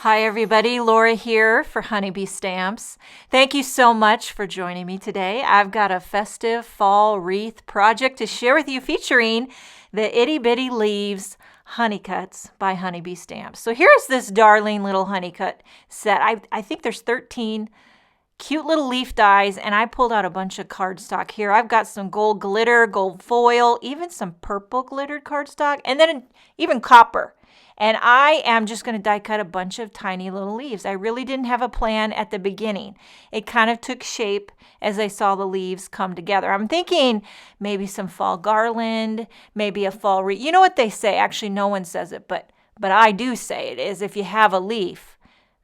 Hi everybody, Laura here for Honeybee Stamps. Thank you so much for joining me today. I've got a festive fall wreath project to share with you featuring the Itty Bitty Leaves Honey Cuts by Honeybee Stamps. So here's this darling little honey cut set. I think there's 13 cute little leaf dies, and I pulled out a bunch of cardstock here. I've got some gold glitter, gold foil, even some purple glittered cardstock, and then even copper. And I am just going to die cut a bunch of tiny little leaves. I really didn't have a plan at the beginning. It kind of took shape as I saw the leaves come together. I'm thinking maybe some fall garland, maybe a fall wreath. You know what they say? Actually, no one says it, but I do say it, is if you have a leaf,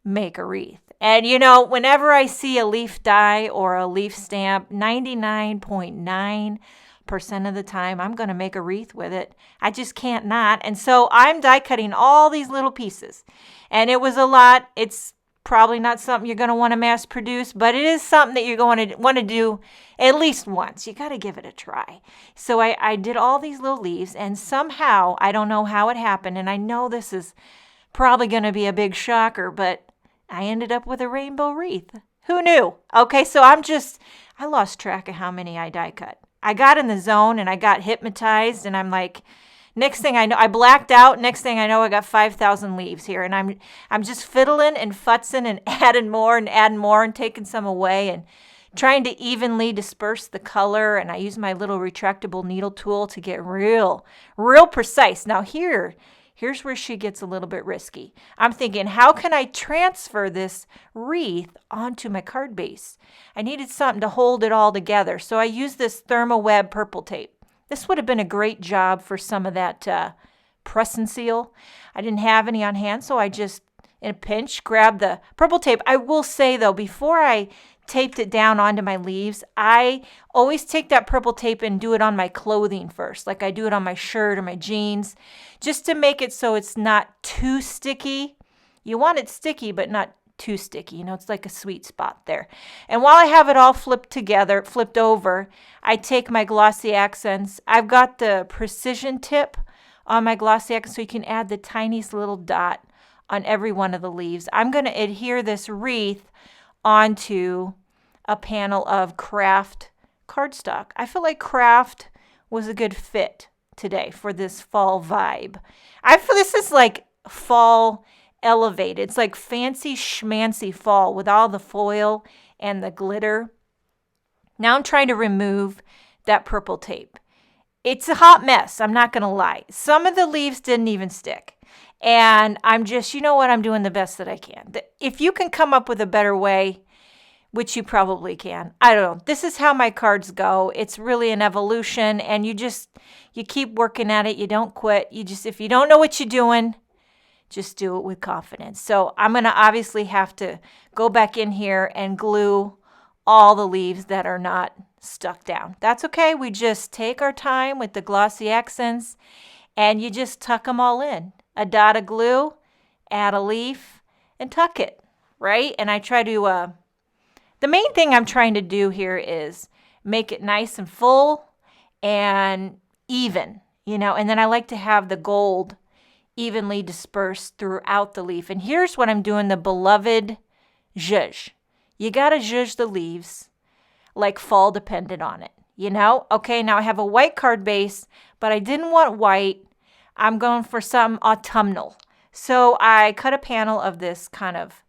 make a wreath. And you know, whenever I see a leaf die or a leaf stamp, 99.9% of the time, I'm going to make a wreath with it. I just can't not. And so I'm die cutting all these little pieces. And it was a lot. It's probably not something you're going to want to mass produce, but it is something that you're going to want to do at least once. You got to give it a try. So I did all these little leaves, and somehow, I don't know how it happened, and I know this is probably going to be a big shocker, but I ended up with a rainbow wreath. Who knew? Okay, so I lost track of how many I die cut. I got in the zone and I got hypnotized, and I'm like, next thing I know, I blacked out. Next thing I know, I got 5,000 leaves here, and I'm just fiddling and futzing and adding more and taking some away and trying to evenly disperse the color. And I use my little retractable needle tool to get real precise. Now here's where she gets a little bit risky. I'm thinking, how can I transfer this wreath onto my card base? I needed something to hold it all together. So I used this ThermoWeb purple tape. This would have been a great job for some of that press and seal. I didn't have any on hand, so I just, in a pinch, grabbed the purple tape. I will say, though, before I taped it down onto my leaves, I always take that purple tape and do it on my clothing first, like I do it on my shirt or my jeans, just to make it so it's not too sticky. You want it sticky, but not too sticky. You know, it's like a sweet spot there. And while I have it all flipped over, I take my glossy accents. I've got the precision tip on my glossy accents, so you can add the tiniest little dot on every one of the leaves. I'm going to adhere this wreath onto a panel of craft cardstock. I feel like craft was a good fit today for this fall vibe. I feel this is like fall elevated. It's like fancy schmancy fall with all the foil and the glitter. Now I'm trying to remove that purple tape. It's a hot mess, I'm not going to lie. Some of the leaves didn't even stick. And I'm just, you know what, I'm doing the best that I can. If you can come up with a better way, which you probably can, I don't know. This is how my cards go. It's really an evolution, and you keep working at it. You don't quit. If you don't know what you're doing, just do it with confidence. So I'm going to obviously have to go back in here and glue all the leaves that are not stuck down. That's okay. We just take our time with the glossy accents, and you just tuck them all in. A dot of glue, add a leaf, and tuck it, right? And I try to, the main thing I'm trying to do here is make it nice and full and even, you know, and then I like to have the gold evenly dispersed throughout the leaf. And here's what I'm doing, the beloved zhuzh. You got to zhuzh the leaves like fall depended on it, you know? Okay, now I have a white card base, but I didn't want white. I'm going for some autumnal. So I cut a panel of this kind of,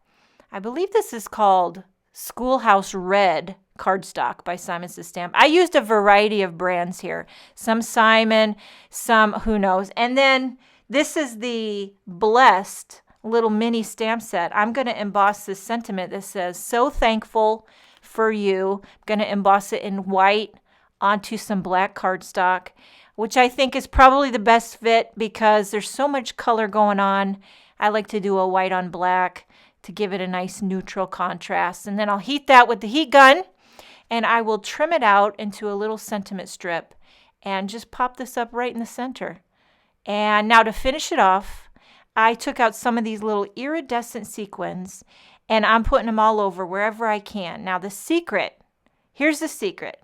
I believe this is called Schoolhouse Red cardstock by Simon Says Stamp. I used a variety of brands here. Some Simon, some who knows. And then this is the Blessed little mini stamp set. I'm going to emboss this sentiment that says, "So thankful for you." I'm going to emboss it in white onto some black cardstock, which I think is probably the best fit because there's so much color going on. I like to do a white on black to give it a nice neutral contrast. And then I'll heat that with the heat gun, and I will trim it out into a little sentiment strip and just pop this up right in the center. And now to finish it off, I took out some of these little iridescent sequins, and I'm putting them all over wherever I can. Now here's the secret.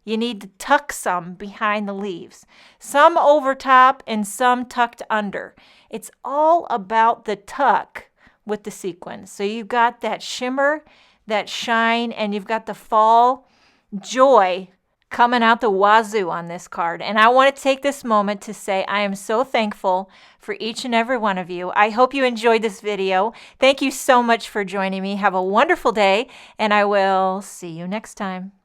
You need to tuck some behind the leaves, some over top and some tucked under. It's all about the tuck with the sequins. So you've got that shimmer, that shine, and you've got the fall joy coming out the wazoo on this card. And I want to take this moment to say I am so thankful for each and every one of you. I hope you enjoyed this video. Thank you so much for joining me. Have a wonderful day, and I will see you next time.